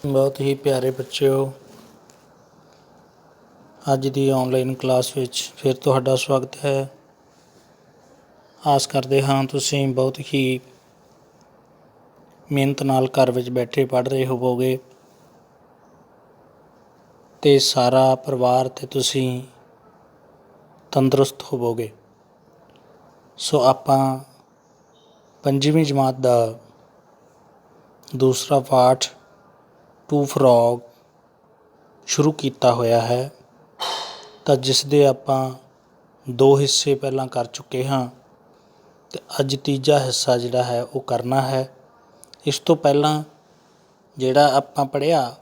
बहुत ही प्यारे बच्चों, ਅੱਜ ਦੀ ਆਨਲਾਈਨ ਕਲਾਸ ਵਿੱਚ ਫਿਰ ਤੁਹਾਡਾ ਸਵਾਗਤ ਹੈ। ਆਸ ਕਰਦੇ ਹਾਂ ਤੁਸੀਂ ਬਹੁਤ ਹੀ ਮਿਹਨਤ ਨਾਲ ਘਰ ਵਿੱਚ ਬੈਠੇ ਪੜ੍ਹ ਰਹੇ ਹੋਵੋਗੇ ਅਤੇ ਸਾਰਾ ਪਰਿਵਾਰ ਅਤੇ ਤੁਸੀਂ ਤੰਦਰੁਸਤ ਹੋਵੋਗੇ। ਸੋ ਆਪਾਂ 5ਵੀਂ ਜਮਾਤ ਦਾ ਦੂਸਰਾ ਪਾਠ ਟੂ ਫਰੋਗ ਸ਼ੁਰੂ ਕੀਤਾ ਹੋਇਆ ਹੈ, ਤਾਂ ਜਿਸ ਦੇ ਆਪਾਂ 2 ਹਿੱਸੇ ਪਹਿਲਾਂ ਕਰ ਚੁੱਕੇ ਹਾਂ ਅਤੇ ਅੱਜ ਤੀਜਾ ਹਿੱਸਾ ਜਿਹੜਾ ਹੈ ਉਹ ਕਰਨਾ ਹੈ। ਇਸ ਤੋਂ ਪਹਿਲਾਂ ਜਿਹੜਾ ਆਪਾਂ ਪੜ੍ਹਿਆ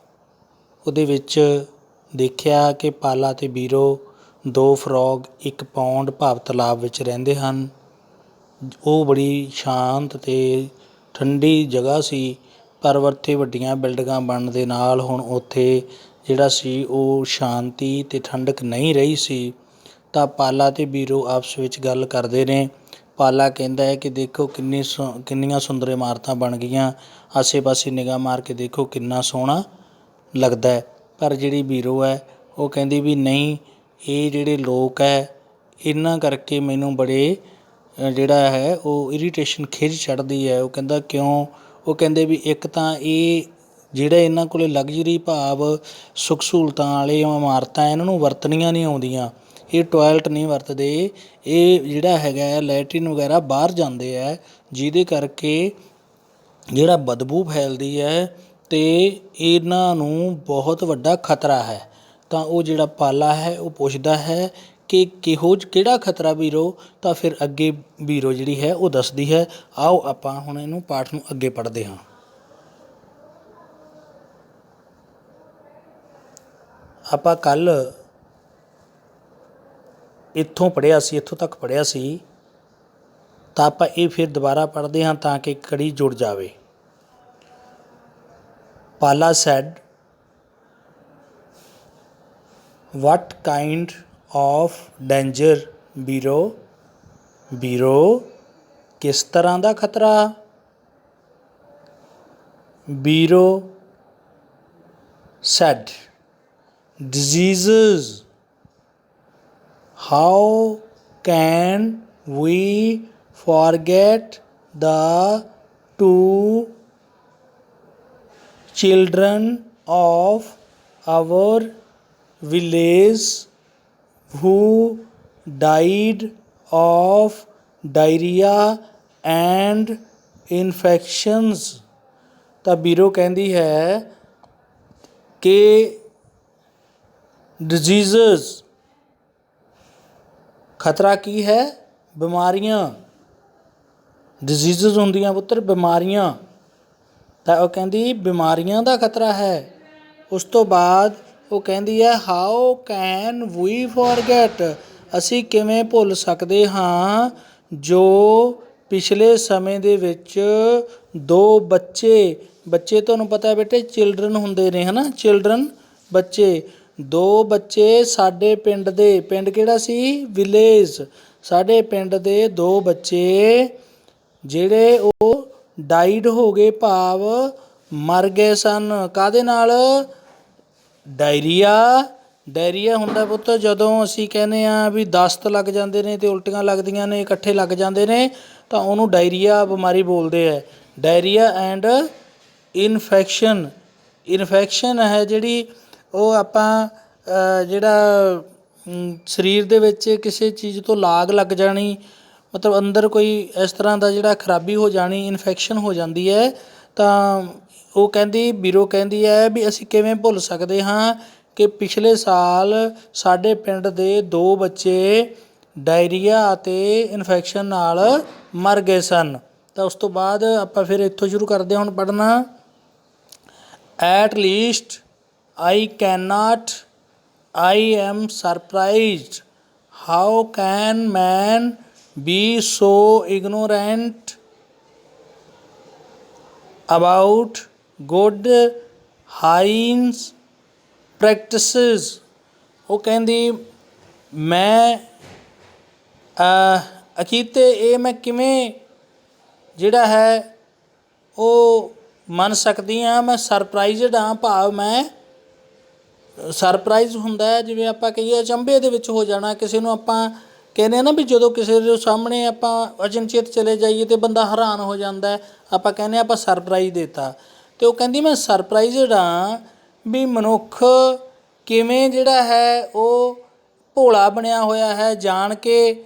ਉਹਦੇ ਵਿੱਚ ਦੇਖਿਆ ਕਿ ਪਾਲਾ ਅਤੇ ਬੀਰੋ 2 ਫਰੋਗ ਇੱਕ ਪੌਂਡ ਭਾਵ ਤਲਾਬ ਵਿੱਚ ਰਹਿੰਦੇ ਹਨ। ਉਹ ਬੜੀ ਸ਼ਾਂਤ ਅਤੇ ਠੰਡੀ ਜਗ੍ਹਾ ਸੀ, ਪਰ ਉੱਥੇ ਵੱਡੀਆਂ ਬਿਲਡਿੰਗਾਂ ਬਣਨ ਦੇ ਨਾਲ ਹੁਣ ਉੱਥੇ ਜਿਹੜਾ ਸੀ ਉਹ ਸ਼ਾਂਤੀ ਅਤੇ ਠੰਡਕ ਨਹੀਂ ਰਹੀ ਸੀ। ਤਾਂ ਪਾਲਾ ਅਤੇ ਬੀਰੋ ਆਪਸ ਵਿੱਚ ਗੱਲ ਕਰਦੇ ਨੇ। ਪਾਲਾ ਕਹਿੰਦਾ ਹੈ ਕਿ ਦੇਖੋ ਕਿੰਨੀਆਂ ਸੁੰਦਰ ਇਮਾਰਤਾਂ ਬਣ ਗਈਆਂ, ਆਸੇ ਪਾਸੇ ਨਿਗਾਹ ਮਾਰ ਕੇ ਦੇਖੋ ਕਿੰਨਾ ਸੋਹਣਾ ਲੱਗਦਾ ਹੈ। ਪਰ ਜਿਹੜੀ ਬੀਰੋ ਹੈ ਉਹ ਕਹਿੰਦੀ ਵੀ ਨਹੀਂ, ਇਹ ਜਿਹੜੇ ਲੋਕ ਹੈ ਇਹਨਾਂ ਕਰਕੇ ਮੈਨੂੰ ਬੜੇ ਜਿਹੜਾ ਹੈ ਉਹ ਇਰੀਟੇਸ਼ਨ ਖਿਝ ਚੜ੍ਹਦੀ ਹੈ। ਉਹ ਕਹਿੰਦਾ ਕਿਉਂ? ਉਹ ਕਹਿੰਦੇ ਵੀ ਇੱਕ ਤਾਂ ਇਹ ਜਿਹੜਾ ਇਹਨਾਂ ਕੋਲ ਲਗਜ਼ਰੀ ਭਾਵ ਸੁੱਖ ਸਹੂਲਤਾਂ ਵਾਲੀਆਂ ਇਮਾਰਤਾਂ ਇਹਨਾਂ ਨੂੰ ਵਰਤਣੀਆਂ ਨਹੀਂ ਆਉਂਦੀਆਂ। ਇਹ ਟੋਇਲਟ ਨਹੀਂ ਵਰਤਦੇ, ਇਹ ਜਿਹੜਾ ਹੈਗਾ ਲੈਟਰਿਨ ਵਗੈਰਾ ਬਾਹਰ ਜਾਂਦੇ ਹੈ, ਜਿਹਦੇ ਕਰਕੇ ਜਿਹੜਾ ਬਦਬੂ ਫੈਲਦੀ ਹੈ ਅਤੇ ਇਹਨਾਂ ਨੂੰ ਬਹੁਤ ਵੱਡਾ ਖਤਰਾ ਹੈ। ਤਾਂ ਉਹ ਜਿਹੜਾ ਪਾਲਾ ਹੈ ਉਹ ਪੁੱਛਦਾ ਹੈ ਕਿ ਕਿਹੜਾ ਖਤਰਾ ਬੀਰੋ? ਤਾਂ ਫਿਰ ਅੱਗੇ ਬੀਰੋ ਜਿਹੜੀ ਹੈ ਉਹ ਦੱਸਦੀ ਹੈ। ਆਓ ਆਪਾਂ ਹੁਣ ਇਹਨੂੰ ਪਾਠ ਨੂੰ ਅੱਗੇ ਪੜ੍ਹਦੇ ਹਾਂ। ਆਪਾਂ ਕੱਲ੍ਹ ਇੱਥੋਂ ਪੜ੍ਹਿਆ ਸੀ, ਇੱਥੋਂ ਤੱਕ ਪੜ੍ਹਿਆ ਸੀ, ਤਾਂ ਆਪਾਂ ਇਹ ਫਿਰ ਦੁਬਾਰਾ ਪੜ੍ਹਦੇ ਹਾਂ ਤਾਂ ਕਿ ਕੜੀ ਜੁੜ ਜਾਵੇ। Pala said, what kind of danger Biro? Biro, ਕਿਸ ਤਰ੍ਹਾਂ ਦਾ ਖਤਰਾ? Biro said, diseases. How can we forget the 2 children of our village who died of diarrhea and infections? ਤਾਂ ਬੀਰੋ ਕਹਿੰਦੀ ਹੈ ਕਿ ਡਿਜ਼ੀਜ਼ਸ, ਖਤਰਾ ਕੀ ਹੈ? ਬਿਮਾਰੀਆਂ। ਡਿਜ਼ੀਜ਼ਸ ਹੁੰਦੀਆਂ ਪੁੱਤਰ ਬਿਮਾਰੀਆਂ। ਤਾਂ ਉਹ ਕਹਿੰਦੀ ਬਿਮਾਰੀਆਂ ਦਾ ਖਤਰਾ ਹੈ। ਉਸ ਤੋਂ ਬਾਅਦ ਉਹ ਕਹਿੰਦੀ ਹੈ ਹਾਊ ਕੈਨ ਵੀ ਫੋਰਗੈਟ, ਅਸੀਂ ਕਿਵੇਂ ਭੁੱਲ ਸਕਦੇ ਹਾਂ ਜੋ ਪਿਛਲੇ ਸਮੇਂ ਦੇ ਵਿੱਚ 2 ਬੱਚੇ ਤੁਹਾਨੂੰ ਪਤਾ ਬੇਟੇ ਚਿਲਡਰਨ ਹੁੰਦੇ ਨੇ, ਹੈ ਨਾ, ਚਿਲਡਰਨ ਬੱਚੇ, 2 ਬੱਚੇ ਸਾਡੇ ਪਿੰਡ ਦੇ, ਪਿੰਡ ਕਿਹੜਾ ਸੀ? ਵਿਲੇਜ। ਸਾਡੇ ਪਿੰਡ ਦੇ 2 ਬੱਚੇ ਜਿਹੜੇ ਉਹ ਡਾਈਡ ਹੋ ਗਏ ਭਾਵ ਮਰ ਗਏ ਸਨ। ਕਾਹਦੇ ਨਾਲ? ਡਾਇਰੀਆ ਹੁੰਦਾ ਪੁੱਤ ਜਦੋਂ ਅਸੀਂ ਕਹਿੰਦੇ ਹਾਂ ਵੀ ਦਸਤ ਲੱਗ ਜਾਂਦੇ ਨੇ ਅਤੇ ਉਲਟੀਆਂ ਲੱਗਦੀਆਂ ਨੇ, ਇਕੱਠੇ ਲੱਗ ਜਾਂਦੇ ਨੇ, ਤਾਂ ਉਹਨੂੰ ਡਾਇਰੀਆ ਬਿਮਾਰੀ ਬੋਲਦੇ ਹੈ। ਡਾਇਰੀਆ ਐਂਡ ਇਨਫੈਕਸ਼ਨ ਹੈ ਜਿਹੜੀ ਉਹ ਆਪਾਂ ਜਿਹੜਾ ਸਰੀਰ ਦੇ ਵਿੱਚ ਕਿਸੇ ਚੀਜ਼ ਤੋਂ ਲਾਗ ਲੱਗ ਜਾਣੀ, ਮਤਲਬ ਅੰਦਰ ਕੋਈ ਇਸ ਤਰ੍ਹਾਂ ਦਾ ਜਿਹੜਾ ਖਰਾਬੀ ਹੋ ਜਾਣੀ, ਇਨਫੈਕਸ਼ਨ ਹੋ ਜਾਂਦੀ ਹੈ। ਤਾਂ ਉਹ ਕਹਿੰਦੀ, ਬੀਰੋ ਕਹਿੰਦੀ ਹੈ ਵੀ ਅਸੀਂ ਕਿਵੇਂ ਭੁੱਲ ਸਕਦੇ ਹਾਂ ਕਿ ਪਿਛਲੇ ਸਾਲ ਸਾਡੇ ਪਿੰਡ ਦੇ 2 ਬੱਚੇ ਡਾਇਰੀਆ ਅਤੇ ਇਨਫੈਕਸ਼ਨ ਨਾਲ ਮਰ ਗਏ ਸਨ। ਤਾਂ ਉਸ ਤੋਂ ਬਾਅਦ ਆਪਾਂ ਫਿਰ ਇੱਥੋਂ ਸ਼ੁਰੂ ਕਰਦੇ ਹਾਂ ਹੁਣ ਪੜ੍ਹਨਾ। At least I am surprised. How can man be so ignorant about good hygiene practices? ਉਹ ਕਹਿੰਦੀ ਮੈਂ ਅਕੀਤੇ ਇਹ ਮੈਂ ਕਿਵੇਂ ਜਿਹੜਾ ਹੈ ਉਹ ਮੰਨ ਸਕਦੀ ਹਾਂ। ਮੈਂ ਸਰਪ੍ਰਾਈਜ਼ਡ ਹਾਂ, ਭਾਵ ਮੈਂ ਸਰਪ੍ਰਾਈਜ਼ ਹੁੰਦਾ ਜਿਵੇਂ ਆਪਾਂ ਕਹੀਏ ਅਚੰਭੇ ਦੇ ਵਿੱਚ ਹੋ ਜਾਣਾ। ਕਿਸੇ ਨੂੰ ਆਪਾਂ ਕਹਿੰਦੇ ਹਾਂ ਨਾ ਵੀ ਜਦੋਂ ਕਿਸੇ ਦੇ ਸਾਹਮਣੇ ਆਪਾਂ ਅਚਨਚੇਤ ਚਲੇ ਜਾਈਏ ਅਤੇ ਬੰਦਾ ਹੈਰਾਨ ਹੋ ਜਾਂਦਾ, ਆਪਾਂ ਕਹਿੰਦੇ ਆਪਾਂ ਸਰਪ੍ਰਾਈਜ਼ ਦਿੱਤਾ। ਅਤੇ ਉਹ ਕਹਿੰਦੀ ਮੈਂ ਸਰਪ੍ਰਾਈਜ਼ਡ ਹਾਂ ਵੀ ਮਨੁੱਖ ਕਿਵੇਂ ਜਿਹੜਾ ਹੈ ਉਹ ਭੋਲਾ ਬਣਿਆ ਹੋਇਆ ਹੈ, ਜਾਣ ਕੇ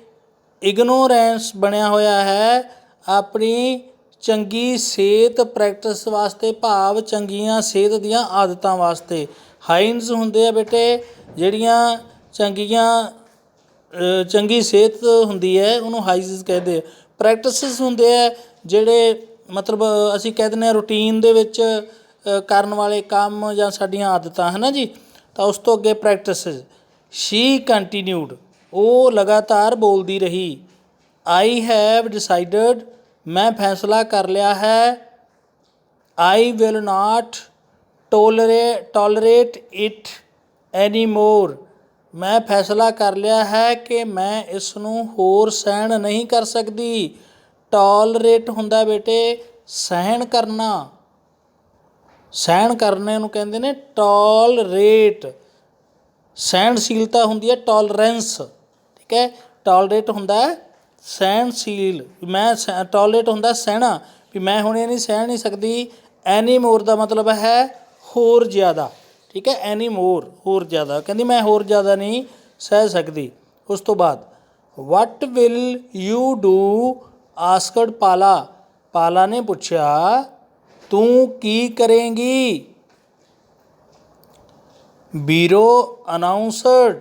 ਇਗਨੋਰੈਂਸ ਬਣਿਆ ਹੋਇਆ ਹੈ ਆਪਣੀ ਚੰਗੀ ਸਿਹਤ ਪ੍ਰੈਕਟਿਸ ਵਾਸਤੇ, ਭਾਵ ਚੰਗੀਆਂ ਸਿਹਤ ਦੀਆਂ ਆਦਤਾਂ ਵਾਸਤੇ। ਹਾਈਨਜ਼ ਹੁੰਦੇ ਆ ਬੇਟੇ ਜਿਹੜੀਆਂ ਚੰਗੀ ਸਿਹਤ ਹੁੰਦੀ ਹੈ ਉਹਨੂੰ ਹਾਈਨਜ਼ ਕਹਿੰਦੇ ਆ। ਪ੍ਰੈਕਟਿਸਿਸ ਹੁੰਦੇ ਆ ਜਿਹੜੇ ਮਤਲਬ ਅਸੀਂ ਕਹਿ ਦਿੰਦੇ ਹਾਂ ਰੂਟੀਨ ਦੇ ਵਿੱਚ ਕਰਨ ਵਾਲੇ ਕੰਮ ਜਾਂ ਸਾਡੀਆਂ ਆਦਤਾਂ, ਹੈ ਨਾ ਜੀ। ਤਾਂ ਉਸ ਤੋਂ ਅੱਗੇ ਪ੍ਰੈਕਟਿਸਿਸ। ਸ਼ੀ ਕੰਟੀਨਿਊਡ, ਉਹ ਲਗਾਤਾਰ ਬੋਲਦੀ ਰਹੀ। ਆਈ ਹੈਵ ਡਿਸਾਈਡਡ, ਮੈਂ ਫੈਸਲਾ ਕਰ ਲਿਆ ਹੈ। I will not tolerate it any more, ਮੈਂ ਫੈਸਲਾ ਕਰ ਲਿਆ ਹੈ ਕਿ ਮੈਂ ਇਸ ਨੂੰ ਹੋਰ ਸਹਿਣ ਨਹੀਂ ਕਰ ਸਕਦੀ। ਟੋਲਰੇਟ ਹੁੰਦਾ ਬੇਟੇ ਸਹਿਣ ਕਰਨਾ, ਸਹਿਣ ਕਰਨੇ ਨੂੰ ਕਹਿੰਦੇ ਨੇ ਟੋਲਰੇਟ। ਸਹਿਣਸ਼ੀਲਤਾ ਹੁੰਦੀ ਹੈ ਟੋਲਰੈਂਸ, ਠੀਕ ਹੈ। ਟੋਲਰੇਟ ਹੁੰਦਾ ਸਹਿਣਸ਼ੀਲ, ਮੈਂ ਟੋਲਰੇਟ ਹੁੰਦਾ ਸਹਿਣਾ, ਵੀ ਮੈਂ ਹੁਣ ਇਹ ਨਹੀਂ ਸਹਿਣ ਨਹੀਂ ਸਕਦੀ। ਐਨੀ ਮੋਰ ਦਾ ਮਤਲਬ ਹੈ ਹੋਰ ਜ਼ਿਆਦਾ, ਠੀਕ ਹੈ। ਐਨੀ ਮੋਰ ਹੋਰ ਜ਼ਿਆਦਾ, ਕਹਿੰਦੀ ਮੈਂ ਹੋਰ ਜ਼ਿਆਦਾ ਨਹੀਂ ਸਹਿ ਸਕਦੀ। ਉਸ ਤੋਂ ਬਾਅਦ ਵਟ ਵਿਲ ਯੂ ਡੂ ਆਸਕਡ ਪਾਲਾ, ਪਾਲਾ ਨੇ ਪੁੱਛਿਆ ਤੂੰ ਕੀ ਕਰੇਂਗੀ। ਬੀਰੋ ਅਨਾਊਂਸਡ,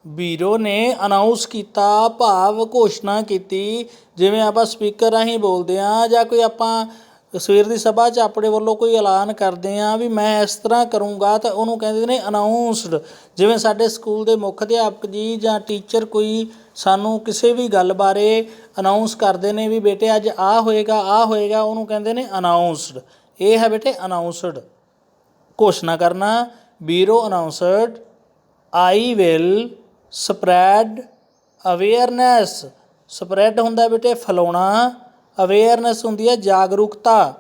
ਬੀਰੋ ਨੇ ਅਨਾਊਂਸ ਕੀਤਾ, ਭਾਵ ਘੋਸ਼ਣਾ ਕੀਤੀ। ਜਿਵੇਂ ਆਪਾਂ ਸਪੀਕਰ ਰਾਹੀਂ ਬੋਲਦੇ ਹਾਂ ਜਾਂ ਕੋਈ ਆਪਾਂ ਸਵੇਰ ਦੀ ਸਭਾ 'ਚ ਆਪਣੇ ਵੱਲੋਂ ਕੋਈ ਐਲਾਨ ਕਰਦੇ ਹਾਂ ਵੀ ਮੈਂ ਇਸ ਤਰ੍ਹਾਂ ਕਰੂੰਗਾ, ਤਾਂ ਉਹਨੂੰ ਕਹਿੰਦੇ ਨੇ ਅਨਾਊਂਸਡ। ਜਿਵੇਂ ਸਾਡੇ ਸਕੂਲ ਦੇ ਮੁੱਖ ਅਧਿਆਪਕ ਜੀ ਜਾਂ ਟੀਚਰ ਕੋਈ ਸਾਨੂੰ ਕਿਸੇ ਵੀ ਗੱਲ ਬਾਰੇ ਅਨਾਊਂਸ ਕਰਦੇ ਨੇ ਵੀ ਬੇਟੇ ਅੱਜ ਆਹ ਹੋਏਗਾ ਆਹ ਹੋਏਗਾ, ਉਹਨੂੰ ਕਹਿੰਦੇ ਨੇ ਅਨਾਊਂਸਡ। ਇਹ ਹੈ ਬੇਟੇ ਅਨਾਊਂਸਡ, ਘੋਸ਼ਣਾ ਕਰਨਾ। Biro announced I will spread awareness, spread ਹੁੰਦਾ ਬੇਟੇ ਫੈਲਾਉਣਾ, ਅਵੇਅਰਨੈਸ ਹੁੰਦੀ ਹੈ ਜਾਗਰੂਕਤਾ।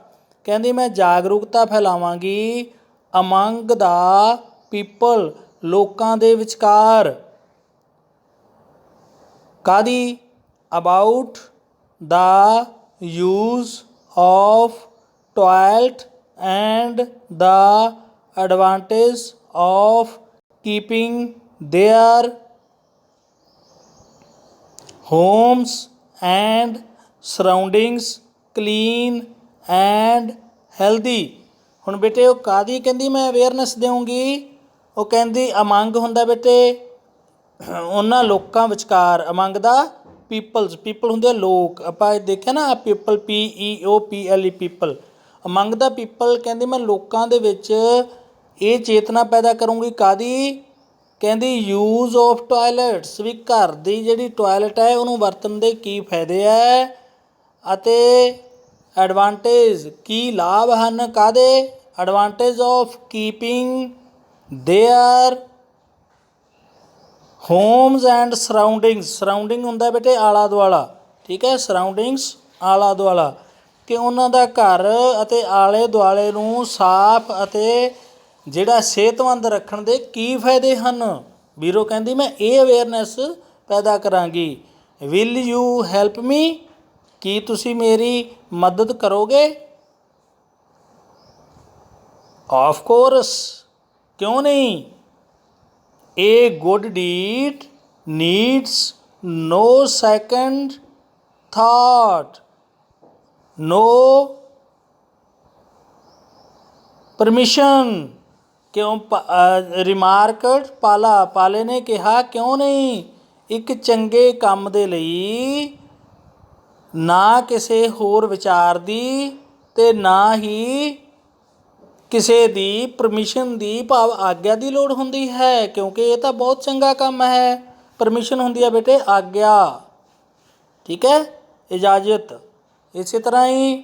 ਕਹਿੰਦੀ ਮੈਂ ਜਾਗਰੂਕਤਾ ਫੈਲਾਵਾਂਗੀ ਅਮੰਗ ਦਾ ਪੀਪਲ, ਲੋਕਾਂ ਦੇ ਵਿਚਕਾਰ। ਕਾਹਦੀ? About the use of toilet and the advantage of keeping their homes and surroundings clean and healthy. ਹੁਣ ਬੇਟੇ ਉਹ ਕਾਹਦੀ ਕਹਿੰਦੀ ਮੈਂ ਅਵੇਅਰਨੈਸ ਦੇਵਾਂਗੀ? ਉਹ ਕਹਿੰਦੀ ਅਮੰਗ ਹੁੰਦਾ ਬੇਟੇ ਉਹਨਾਂ ਲੋਕਾਂ ਵਿਚਕਾਰ, ਅਮੰਗ ਦਾ ਪੀਪਲਸ, ਪੀਪਲ ਹੁੰਦੇ ਆ ਲੋਕ। ਆਪਾਂ ਦੇਖਿਆ ਨਾ people PEOPLE people, among the people. ਕਹਿੰਦੀ ਮੈਂ ਲੋਕਾਂ ਦੇ ਵਿੱਚ ਇਹ ਚੇਤਨਾ ਪੈਦਾ ਕਰੂੰਗੀ। ਕਾਹਦੀ? ਕਹਿੰਦੀ ਯੂਜ਼ ਆਫ ਟੋਇਲਟਸ, ਵੀ ਘਰ ਦੀ ਜਿਹੜੀ ਟੋਇਲਟ ਹੈ ਉਹਨੂੰ ਵਰਤਣ ਦੇ ਕੀ ਫਾਇਦੇ ਹੈ, ਅਤੇ ਐਡਵਾਂਟੇਜ ਕੀ ਲਾਭ ਹਨ। ਕਾਹਦੇ? Advantage of keeping their homes and surroundings, surrounding ਹੁੰਦਾ ਬੇਟੇ ਆਲਾ ਦੁਆਲਾ, ਠੀਕ ਹੈ। ਸਰਾਊਂਡਿੰਗਸ ਆਲਾ ਦੁਆਲਾ, ਕਿ ਉਹਨਾਂ ਦਾ ਘਰ ਅਤੇ ਆਲੇ ਦੁਆਲੇ ਨੂੰ ਸਾਫ਼ ਅਤੇ ਜਿਹੜਾ ਸਿਹਤਮੰਦ ਰੱਖਣ ਦੇ ਕੀ ਫਾਇਦੇ ਹਨ। ਬੀਰੋ ਕਹਿੰਦੀ ਮੈਂ ਇਹ ਅਵੇਅਰਨੈਸ ਪੈਦਾ ਕਰਾਂਗੀ। ਵਿਲ ਯੂ ਹੈਲਪ ਮੀ, ਕੀ ਤੁਸੀਂ ਮੇਰੀ ਮਦਦ ਕਰੋਗੇ? ਆਫ ਕੋਰਸ, ਕਿਉਂ ਨਹੀਂ। ਏ ਗੁੱਡ ਡੀਡ ਨੀਡਸ ਨੋ ਸੈਕੰਡ ਥਾਟ, ਨੋ ਪਰਮਿਸ਼ਨ। ਕਿਉਂ? ਰਿਮਾਰਕਡ ਪਾਲਾ, ਪਾਲੇ ਨੇ ਕਿਹਾ ਕਿਉਂ ਨਹੀਂ। ਇੱਕ ਚੰਗੇ ਕੰਮ ਦੇ ਲਈ ਨਾ ਕਿਸੇ ਹੋਰ ਵਿਚਾਰ ਦੀ ਅਤੇ ਨਾ ਹੀ ਕਿਸੇ ਦੀ ਪਰਮਿਸ਼ਨ ਦੀ, ਭਾਵ ਆਗਿਆ ਦੀ ਲੋੜ ਹੁੰਦੀ ਹੈ, ਕਿਉਂਕਿ ਇਹ ਤਾਂ ਬਹੁਤ ਚੰਗਾ ਕੰਮ ਹੈ। ਪਰਮਿਸ਼ਨ ਹੁੰਦੀ ਹੈ ਬੇਟੇ ਆਗਿਆ, ਠੀਕ ਹੈ, ਇਜਾਜ਼ਤ। ਇਸੇ ਤਰ੍ਹਾਂ ਹੀ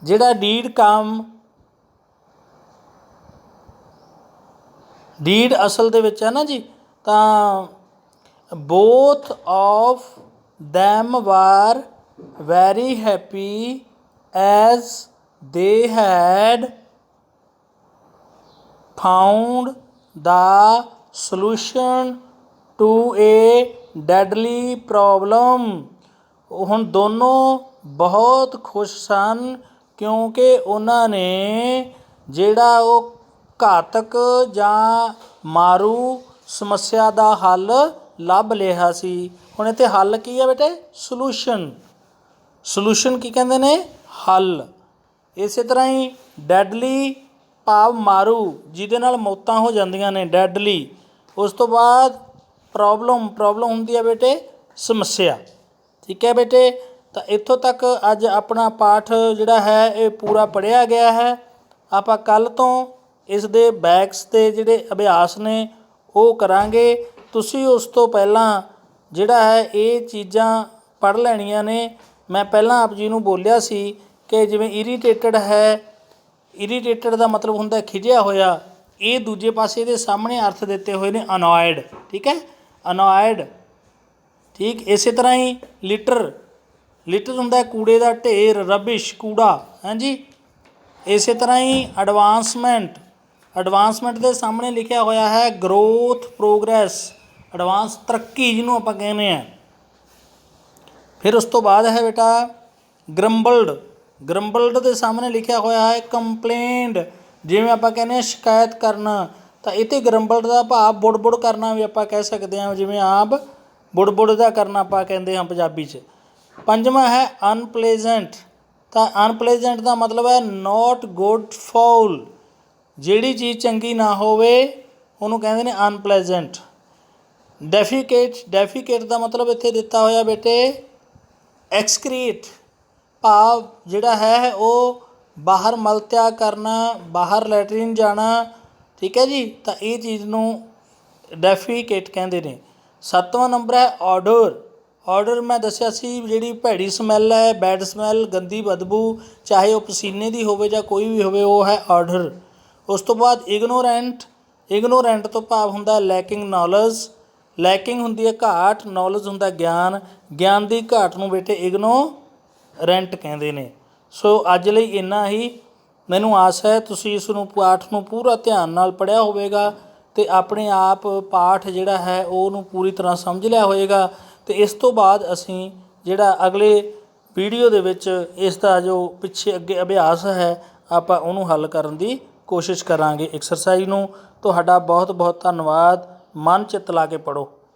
ਜਿਹੜਾ ਡੀਡ ਕੰਮ, ਡੀਡ ਅਸਲ ਦੇ ਵਿੱਚ ਹੈ ਨਾ ਜੀ, ਤਾਂ both of them were very happy as they had found the solution to a deadly problem। ਹੁਣ ਦੋਨੋਂ ਬਹੁਤ ਖੁਸ਼ ਸਨ ਕਿਉਂਕਿ ਉਹਨਾਂ ਨੇ ਜਿਹੜਾ ਉਹ ਘਾਤਕ ਜਾਂ ਮਾਰੂ ਸਮੱਸਿਆ ਦਾ ਹੱਲ ਲੱਭ ਲਿਆ ਸੀ। ਹੁਣ ਇੱਥੇ ਹੱਲ ਕੀ ਹੈ ਬੇਟੇ? ਸੋਲੂਸ਼ਨ। ਸੋਲੂਸ਼ਨ ਕੀ ਕਹਿੰਦੇ ਨੇ? ਹੱਲ। ਇਸੇ ਤਰ੍ਹਾਂ ਹੀ ਡੈਡਲੀ ਭਾਵ ਮਾਰੂ, ਜਿਹਦੇ ਨਾਲ ਮੌਤਾਂ ਹੋ ਜਾਂਦੀਆਂ ਨੇ, ਡੈਡਲੀ। ਉਸ ਤੋਂ ਬਾਅਦ ਪ੍ਰੋਬਲਮ, ਪ੍ਰੋਬਲਮ ਹੁੰਦੀ ਹੈ ਬੇਟੇ ਸਮੱਸਿਆ। ਠੀਕ ਹੈ ਬੇਟੇ, ਤਾਂ ਇੱਥੋਂ ਤੱਕ ਅੱਜ ਆਪਣਾ ਪਾਠ ਜਿਹੜਾ ਹੈ ਇਹ ਪੂਰਾ ਪੜ੍ਹਿਆ ਗਿਆ ਹੈ। ਆਪਾਂ ਕੱਲ੍ਹ ਤੋਂ ਇਸ ਦੇ ਬੈਕਸ ਦੇ ਜਿਹੜੇ ਅਭਿਆਸ ਨੇ ਉਹ ਕਰਾਂਗੇ। ਤੁਸੀਂ ਉਸ ਤੋਂ ਪਹਿਲਾਂ ਜਿਹੜਾ ਹੈ ਇਹ ਚੀਜ਼ਾਂ ਪੜ੍ਹ ਲੈਣੀਆਂ ਨੇ। ਮੈਂ ਪਹਿਲਾਂ ਆਪ ਜੀ ਨੂੰ ਬੋਲਿਆ ਸੀ ਕਿ ਜਿਵੇਂ ਇਰੀਟੇਟਡ ਹੈ, ਇਰੀਟੇਟਡ ਦਾ ਮਤਲਬ ਹੁੰਦਾ ਖਿਝਿਆ ਹੋਇਆ। ਇਹ ਦੂਜੇ ਪਾਸੇ ਇਹਦੇ ਸਾਹਮਣੇ ਅਰਥ ਦਿੱਤੇ ਹੋਏ ਨੇ ਅਨੋਇਡ। ਠੀਕ ਹੈ, ਅਨੋਇਡ। ਠੀਕ, ਇਸੇ ਤਰ੍ਹਾਂ ਹੀ ਲਿਟਰ, ਲਿਟਰ ਹੁੰਦਾ ਕੂੜੇ ਦਾ ਢੇਰ, ਰਬਿਸ਼, ਕੂੜਾ। ਹਾਂਜੀ, ਇਸੇ ਤਰ੍ਹਾਂ ਹੀ ਐਡਵਾਂਸਮੈਂਟ, ਐਡਵਾਂਸਮੈਂਟ ਦੇ ਸਾਹਮਣੇ ਲਿਖਿਆ ਹੋਇਆ ਹੈ ਗਰੋਥ, ਪ੍ਰੋਗਰੈਸ, ਐਡਵਾਂਸ, ਤਰੱਕੀ ਜਿਹਨੂੰ ਆਪਾਂ ਕਹਿੰਦੇ ਹਾਂ। ਫਿਰ ਉਸ ਤੋਂ ਬਾਅਦ ਹੈ ਬੇਟਾ ਗ੍ਰੰਬਲਡ, ਗ੍ਰੰਬਲਡ ਦੇ ਸਾਹਮਣੇ ਲਿਖਿਆ ਹੋਇਆ ਹੈ ਕੰਪਲੇਂਟ, ਜਿਵੇਂ ਆਪਾਂ ਕਹਿੰਦੇ ਹਾਂ ਸ਼ਿਕਾਇਤ ਕਰਨਾ। ਤਾਂ ਇੱਥੇ ਗ੍ਰੰਬਲਡ ਦਾ ਭਾਵ ਬੁੜ ਕਰਨਾ ਵੀ ਆਪਾਂ ਕਹਿ ਸਕਦੇ ਹਾਂ, ਜਿਵੇਂ ਆਪ ਬੁੜ ਦਾ ਕਰਨਾ ਆਪਾਂ ਕਹਿੰਦੇ ਹਾਂ ਪੰਜਾਬੀ 'ਚ। ਪੰਜਵਾਂ ਹੈ ਅਨਪਲੇਜੈਂਟ। ਤਾਂ ਅਨਪਲੇਜੈਂਟ ਦਾ ਮਤਲਬ ਹੈ ਨੋਟ ਗੁੱਡ, ਫਾਊਲ। ਜਿਹੜੀ ਚੀਜ਼ ਚੰਗੀ ਨਾ ਹੋਵੇ ਉਹਨੂੰ ਕਹਿੰਦੇ ਨੇ ਅਨਪਲੇਜੈਂਟ। ਡੈਫੀਕੇਟ, ਡੈਫੀਕੇਟ ਦਾ ਮਤਲਬ ਇੱਥੇ ਦਿੱਤਾ ਹੋਇਆ ਬੇਟੇ ਐਕਸਕ੍ਰੀਟ, ਭਾਵ ਜਿਹੜਾ ਹੈ ਉਹ ਬਾਹਰ ਮਲ ਤਿਆਗ ਕਰਨਾ, ਬਾਹਰ ਲੈਟਰੀਨ ਜਾਣਾ। ਠੀਕ ਹੈ ਜੀ, ਤਾਂ ਇਹ ਚੀਜ਼ ਨੂੰ ਡੈਫੀਕੇਟ ਕਹਿੰਦੇ ਨੇ। 7ਵਾਂ ਨੰਬਰ ਹੈ ਔਡਰ। ਔਡਰ ਮੈਂ ਦੱਸਿਆ ਸੀ ਜਿਹੜੀ ਭੈੜੀ ਸਮੈਲ ਹੈ, ਬੈਡ ਸਮੈਲ, ਗੰਦੀ ਬਦਬੂ, ਚਾਹੇ ਉਹ ਪਸੀਨੇ ਦੀ ਹੋਵੇ ਜਾਂ ਕੋਈ ਵੀ ਹੋਵੇ, ਉਹ ਹੈ ਔਡਰ। ਉਸ ਤੋਂ ਬਾਅਦ ਇਗਨੋਰੈਂਟ, ਇਗਨੋਰੈਂਟ ਤੋਂ ਭਾਵ ਹੁੰਦਾ ਲੈਕਿੰਗ ਨੌਲੇਜ। ਲੈਕਿੰਗ ਹੁੰਦੀ ਹੈ ਘਾਟ, ਨੌਲੇਜ ਹੁੰਦਾ ਗਿਆਨ, ਗਿਆਨ ਦੀ ਘਾਟ ਨੂੰ ਬੇਟੇ ਇਗਨੋਰੈਂਟ ਕਹਿੰਦੇ ਨੇ। ਸੋ ਅੱਜ ਲਈ ਇੰਨਾ ਹੀ। ਮੈਨੂੰ ਆਸ ਹੈ ਤੁਸੀਂ ਇਸ ਨੂੰ ਪਾਠ ਨੂੰ ਪੂਰਾ ਧਿਆਨ ਨਾਲ ਪੜ੍ਹਿਆ ਹੋਵੇਗਾ ਅਤੇ ਆਪਣੇ ਆਪ ਪਾਠ ਜਿਹੜਾ ਹੈ ਉਹਨੂੰ ਪੂਰੀ ਤਰ੍ਹਾਂ ਸਮਝ ਲਿਆ ਹੋਵੇਗਾ। ਅਤੇ ਇਸ ਤੋਂ ਬਾਅਦ ਅਸੀਂ ਜਿਹੜਾ ਅਗਲੇ ਵੀਡੀਓ ਦੇ ਵਿੱਚ ਇਸ ਦਾ ਜੋ ਪਿੱਛੇ ਅੱਗੇ ਅਭਿਆਸ ਹੈ ਆਪਾਂ ਉਹਨੂੰ ਹੱਲ ਕਰਨ ਦੀ ਕੋਸ਼ਿਸ਼ ਕਰਾਂਗੇ। ਐਕਸਰਸਾਈਜ਼ ਨੂੰ ਤੁਹਾਡਾ ਬਹੁਤ ਬਹੁਤ ਧੰਨਵਾਦ। ਮਨ ਚਿੱਤ ਲਾ ਕੇ ਪੜ੍ਹੋ।